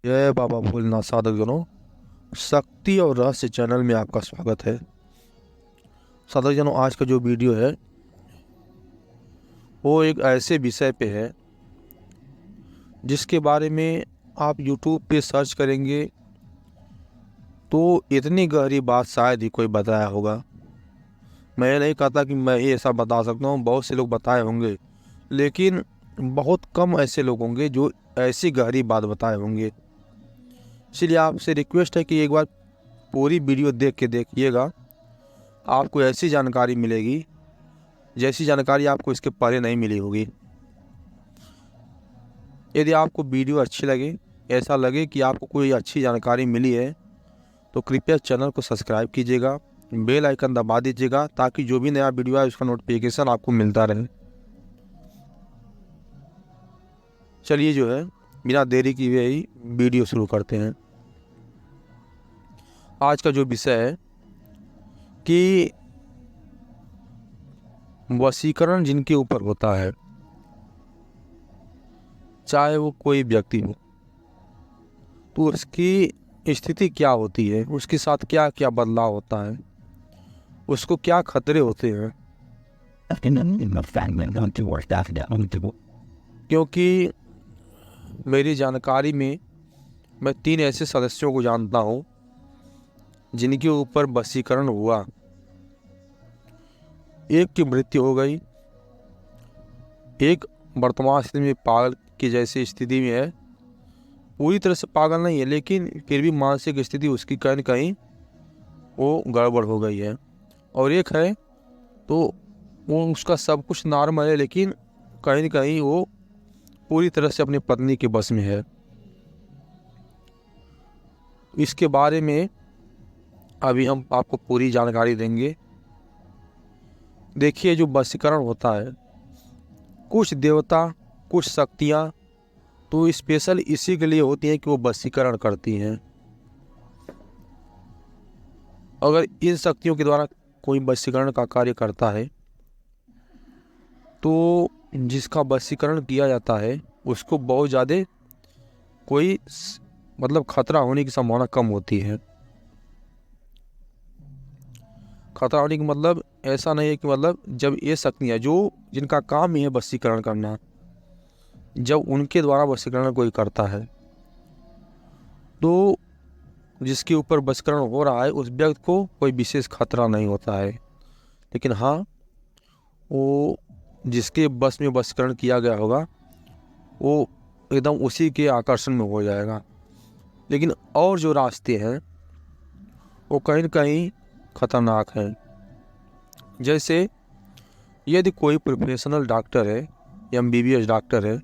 जय बाबा भोलेनाथ साधकजनों। शक्ति और रहस्य चैनल में आपका स्वागत है। साधकजनों, आज का जो वीडियो है वो एक ऐसे विषय पे है जिसके बारे में आप YouTube पे सर्च करेंगे तो इतनी गहरी बात शायद ही कोई बताया होगा। मैं नहीं कहता कि मैं ही ऐसा बता सकता हूँ, बहुत से लोग बताए होंगे, लेकिन बहुत कम ऐसे लोग होंगे जो ऐसी गहरी बात बताए होंगे। इसलिए आपसे रिक्वेस्ट है कि एक बार पूरी वीडियो देख के देखिएगा, आपको ऐसी जानकारी मिलेगी जैसी जानकारी आपको इसके पहले नहीं मिली होगी। यदि आपको वीडियो अच्छी लगे, ऐसा लगे कि आपको कोई अच्छी जानकारी मिली है, तो कृपया चैनल को सब्सक्राइब कीजिएगा, बेल आइकन दबा दीजिएगा ताकि जो भी नया वीडियो आए उसका नोटिफिकेशन आपको मिलता रहे। चलिए जो है बिना देरी की हुए वीडियो शुरू करते हैं। आज का जो विषय है कि वशीकरण जिनके ऊपर होता है, चाहे वो कोई व्यक्ति हो, तो उसकी स्थिति क्या होती है, उसके साथ क्या क्या बदलाव होता है, उसको क्या खतरे होते हैं। क्योंकि मेरी जानकारी में मैं 3 ऐसे सदस्यों को जानता हूँ जिनके ऊपर वशीकरण हुआ। एक की मृत्यु हो गई, एक वर्तमान स्थिति में पागल की जैसी स्थिति में है। पूरी तरह से पागल नहीं है, लेकिन फिर भी मानसिक स्थिति उसकी कहीं न कहीं वो गड़बड़ हो गई है। और एक है तो वो उसका सब कुछ नॉर्मल है, लेकिन कहीं न कहीं वो पूरी तरह से अपनी पत्नी के बस में है। इसके बारे में अभी हम आपको पूरी जानकारी देंगे। देखिए, जो वशीकरण होता है, कुछ देवता, कुछ शक्तियाँ तो स्पेशल इसी के लिए होती हैं कि वो वशीकरण करती हैं। अगर इन शक्तियों के द्वारा कोई वशीकरण का कार्य करता है तो जिसका वशीकरण किया जाता है उसको बहुत ज़्यादा कोई मतलब खतरा होने की संभावना कम होती है। खतरा होने की मतलब ऐसा नहीं है कि मतलब जब ये शक्तियाँ जो जिनका काम ही है वशीकरण करना, जब उनके द्वारा वशीकरण कोई करता है तो जिसके ऊपर वशीकरण हो रहा है उस व्यक्ति को कोई विशेष खतरा नहीं होता है। लेकिन हाँ, वो जिसके बस में वशीकरण किया गया होगा वो एकदम उसी के आकर्षण में हो जाएगा। लेकिन और जो रास्ते हैं वो कहीं न कहीं खतरनाक हैं। जैसे यदि कोई प्रोफेशनल डॉक्टर है, MBBS डॉक्टर है,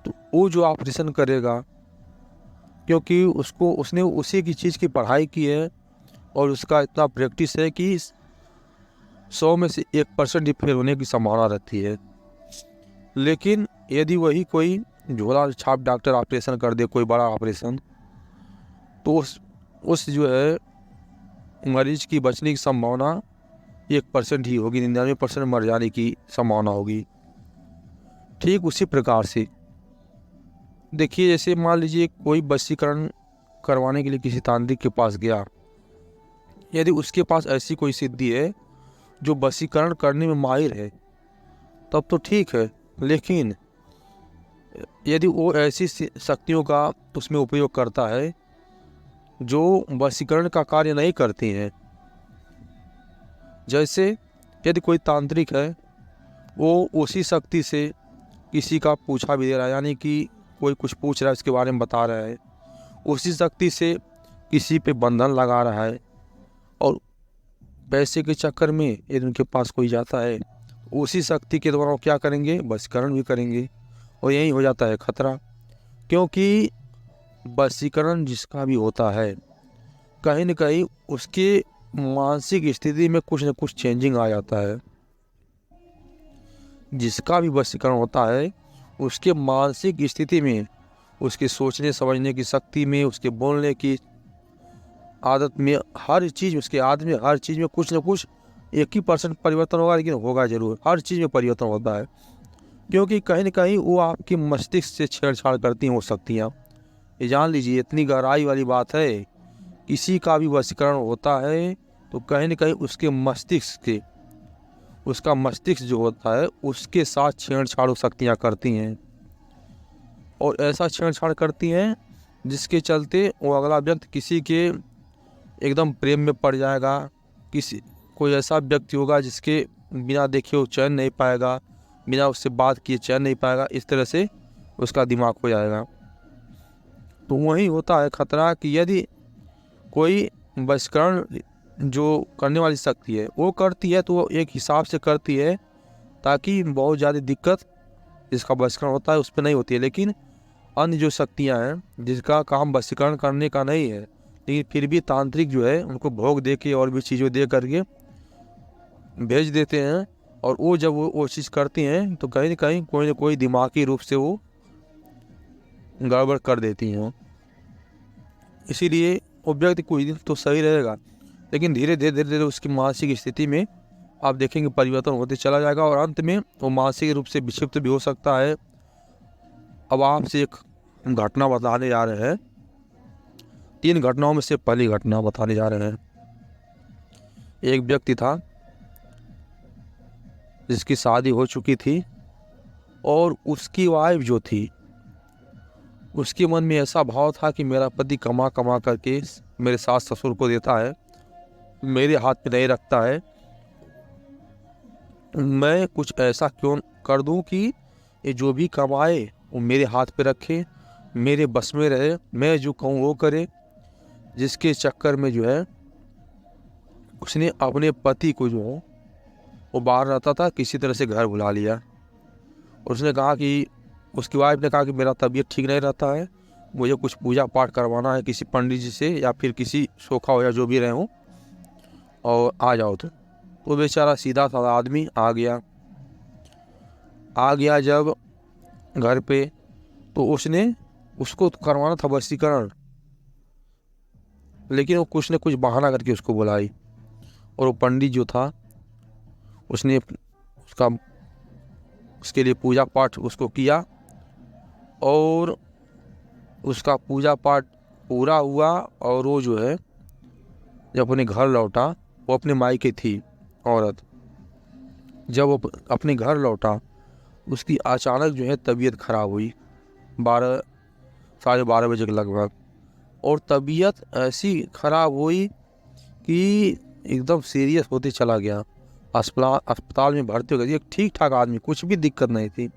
तो वो जो ऑपरेशन करेगा, क्योंकि उसने उसी की चीज़ की पढ़ाई की है और उसका इतना प्रैक्टिस है कि 100 में से 1% ही फेल होने की संभावना रहती है। लेकिन यदि वही कोई झोला छाप डॉक्टर ऑपरेशन कर दे, कोई बड़ा ऑपरेशन, तो उस जो है मरीज की बचने की संभावना 1% ही होगी, 99% मर जाने की संभावना होगी। ठीक उसी प्रकार से देखिए, जैसे मान लीजिए कोई वशीकरण करवाने के लिए किसी तांत्रिक के पास गया, यदि उसके पास ऐसी कोई सिद्धि है जो वशीकरण करने में माहिर है तब तो ठीक है। लेकिन यदि वो ऐसी शक्तियों का उसमें उपयोग करता है जो वशीकरण का कार्य नहीं करती हैं, जैसे यदि कोई तांत्रिक है वो उसी शक्ति से किसी का पूछा भी दे रहा है, यानी कि कोई कुछ पूछ रहा है उसके बारे में बता रहा है, उसी शक्ति से किसी पे बंधन लगा रहा है, और पैसे के चक्कर में यदि उनके पास कोई जाता है उसी शक्ति के द्वारा वो क्या करेंगे, वशीकरण भी करेंगे। और यही हो जाता है खतरा। क्योंकि वशीकरण जिसका भी होता है, कहीं न कहीं उसके मानसिक स्थिति में कुछ न कुछ चेंजिंग आ जाता है। जिसका भी वशीकरण होता है उसके मानसिक स्थिति में, उसके सोचने समझने की शक्ति में, उसके बोलने की आदत में, हर चीज़, उसके आदत में, हर चीज़ में कुछ न कुछ 1% परिवर्तन होगा, लेकिन होगा ज़रूर। हर चीज़ में परिवर्तन होता है, क्योंकि कहीं न कहीं वो आपके मस्तिष्क से छेड़छाड़ करती हैं वो शक्तियाँ। ये जान लीजिए, इतनी गहराई वाली बात है। किसी का भी वशीकरण होता है तो कहीं न कहीं उसका मस्तिष्क जो होता है उसके साथ छेड़छाड़ वो शक्तियाँ करती हैं, और ऐसा छेड़छाड़ करती हैं जिसके चलते वो अगला व्यक्ति किसी के एकदम प्रेम में पड़ जाएगा। कोई ऐसा व्यक्ति होगा जिसके बिना देखे वो चैन नहीं पाएगा, बिना उससे बात किए चैन नहीं पाएगा, इस तरह से उसका दिमाग हो जाएगा। तो वही होता है खतरा कि यदि कोई वशीकरण जो करने वाली शक्ति है वो करती है तो वो एक हिसाब से करती है ताकि बहुत ज़्यादा दिक्कत जिसका वशीकरण होता है उस पर नहीं होती है। लेकिन अन्य जो शक्तियाँ हैं जिसका काम वशीकरण करने का नहीं है, लेकिन फिर भी तांत्रिक जो है उनको भोग दे के और भी चीज़ों दे करके भेज देते हैं, और वो जब वो चीज़ करती हैं तो कहीं ना कोई दिमागी रूप से वो गड़बड़ कर देती हैं। इसीलिए वो व्यक्ति कुछ दिन तो सही रहेगा, लेकिन धीरे धीरे उसकी मानसिक स्थिति में आप देखेंगे परिवर्तन होते चला जाएगा, और अंत में वो मानसिक रूप से विक्षिप्त भी हो सकता है। अब आपसे एक घटना बताने जा रहे हैं, 3 घटनाओं में से पहली घटना बताने जा रहे हैं। एक व्यक्ति था जिसकी शादी हो चुकी थी, और उसकी वाइफ जो थी उसके मन में ऐसा भाव था कि मेरा पति कमा कमा करके मेरे सास ससुर को देता है, मेरे हाथ में नहीं रखता है, मैं कुछ ऐसा क्यों कर दूं कि ये जो भी कमाए वो मेरे हाथ पे रखे, मेरे बस में रहे, मैं जो कहूँ वो करे। जिसके चक्कर में जो है उसने अपने पति को जो है वो बाहर रहता था किसी तरह से घर बुला लिया। उसने कहा कि उसकी वाइफ ने कहा कि मेरा तबीयत ठीक नहीं रहता है, मुझे कुछ पूजा पाठ करवाना है किसी पंडित जी से या फिर किसी सोखा हो या जो भी रहे हो, और आ जाओ। तो बेचारा सीधा साधा आदमी आ गया जब घर पे, तो उसको करवाना था वशीकरण, लेकिन वो कुछ न कुछ बहाना करके उसको बुलाई, और वो पंडित जो था उसने उसके लिए पूजा पाठ उसको किया, और उसका पूजा पाठ पूरा हुआ, और वो जो है जब अपने घर लौटा, वो अपने मायके थी औरत, जब वो अपने घर लौटा उसकी अचानक जो है तबीयत खराब हुई 12-12:30 बजे के लगभग, और तबीयत ऐसी खराब हुई कि एकदम सीरियस होते चला गया। अस्पताल में भर्ती हो गई। एक ठीक ठाक आदमी, कुछ भी दिक्कत नहीं थी,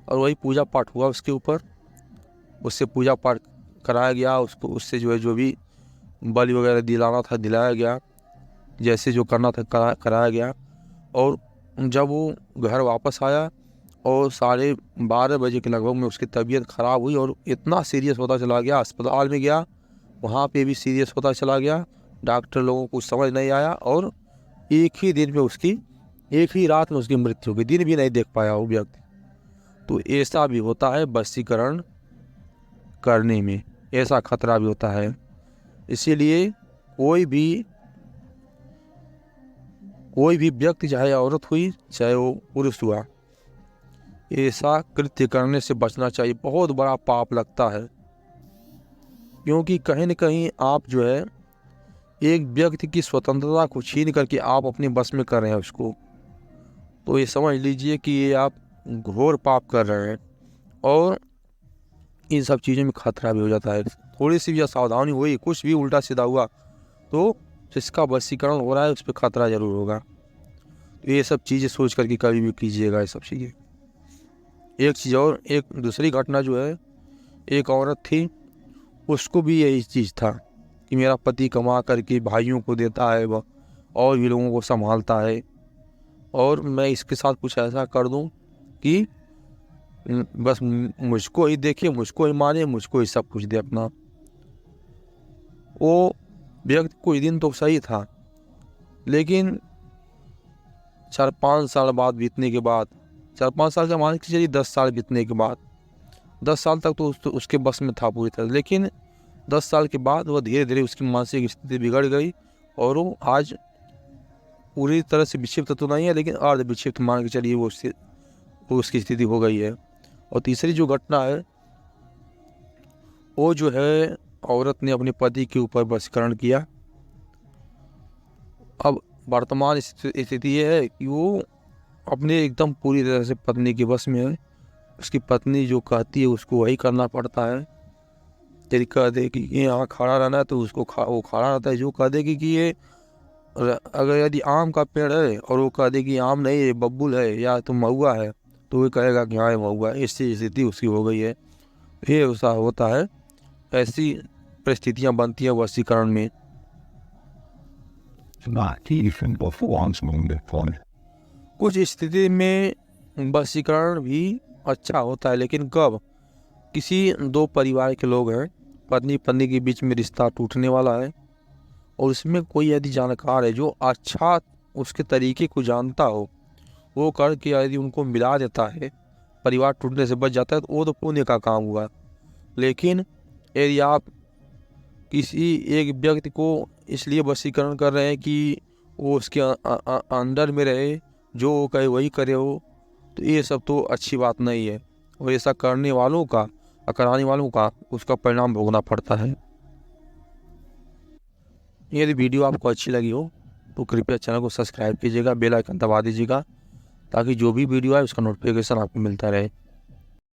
और वही पूजा पाठ हुआ उसके ऊपर, उससे पूजा पाठ कराया गया, उससे जो है जो भी बलि वगैरह दिलाना था दिलाया गया, जैसे जो करना था कराया गया। और जब वो घर वापस आया और 12:30 बजे के लगभग में उसकी तबीयत ख़राब हुई, और इतना सीरियस होता चला गया। अस्पताल में गया, वहाँ पे भी सीरियस होता चला गया, डॉक्टर लोगों को समझ नहीं आया, और एक ही रात में उसकी मृत्यु हो गई, दिन भी नहीं देख पाया वो व्यक्ति। तो ऐसा भी होता है वशीकरण करने में, ऐसा खतरा भी होता है। इसीलिए कोई भी व्यक्ति, चाहे औरत हुई चाहे वो पुरुष हुआ, ऐसा कृत्य करने से बचना चाहिए। बहुत बड़ा पाप लगता है, क्योंकि कहीं न कहीं आप जो है एक व्यक्ति की स्वतंत्रता को छीन करके आप अपने बस में कर रहे हैं उसको, तो ये समझ लीजिए कि ये आप घोर पाप कर रहे हैं, और इन सब चीज़ों में खतरा भी हो जाता है। थोड़ी सी भी असावधानी हुई, कुछ भी उल्टा सीधा हुआ, तो जिसका वशीकरण हो रहा है उस पर खतरा जरूर होगा। तो ये सब चीज़ें सोच करके कभी भी कीजिएगा ये सब चीज़ें। एक चीज़ और, एक दूसरी घटना जो है, एक औरत थी, उसको भी यही चीज़ था कि मेरा पति कमा करके भाइयों को देता है और भी लोगों को संभालता है, और मैं इसके साथ कुछ ऐसा कर दूं कि बस मुझको ही देखे, मुझको ही माने, मुझको ही सब कुछ दे अपना। वो व्यक्ति कुछ दिन तो सही था, लेकिन 4-5 साल बाद बीतने के बाद, 4-5 साल का मान के चलिए 10 साल बीतने के बाद, 10 साल तक तो उसके बस में था पूरी तरह, लेकिन 10 साल के बाद वह धीरे धीरे उसकी मानसिक स्थिति बिगड़ गई, और वो आज पूरी तरह से विक्षिप्त तो नहीं है, लेकिन अर्ध विक्षिप्त मान के चलिए वो उसकी स्थिति हो गई है। और तीसरी जो घटना है वो जो है औरत ने अपने पति के ऊपर वशीकरण किया। अब वर्तमान स्थिति ये है कि वो अपने एकदम पूरी तरह से पत्नी के वश में है। उसकी पत्नी जो कहती है उसको वही करना पड़ता है। यदि कह दे कि ये यहाँ खड़ा रहना है तो उसको वो खड़ा रहता है। जो कह देगी कि ये अगर यदि आम का पेड़ है और वो कह दे कि आम नहीं है बबूल है या तो महुआ है, तो वो कहेगा कि हाँ ये महुआ है। इससे स्थिति उसकी हो गई है। ये ऐसा होता है, ऐसी परिस्थितियाँ बनती हैं वशीकरण में। कुछ स्थिति में वशीकरण भी अच्छा होता है, लेकिन कब किसी दो परिवार के लोग हैं, पत्नी पत्नी के बीच में रिश्ता टूटने वाला है और उसमें कोई यदि जानकार है जो अच्छा उसके तरीके को जानता हो, वो करके यदि उनको मिला देता है, परिवार टूटने से बच जाता है, तो वो तो पुण्य का काम हुआ। लेकिन यदि आप किसी एक व्यक्ति को इसलिए वशीकरण कर रहे हैं कि वो उसके अंडर में रहे, जो वो कहे वही करे हो, तो ये सब तो अच्छी बात नहीं है। और ऐसा करने वालों का और कराने वालों का उसका परिणाम भोगना पड़ता है। यदि वीडियो आपको अच्छी लगी हो तो कृपया चैनल को सब्सक्राइब कीजिएगा, बेल आइकन दबा दीजिएगा, ताकि जो भी वीडियो आए उसका नोटिफिकेशन आपको मिलता रहे।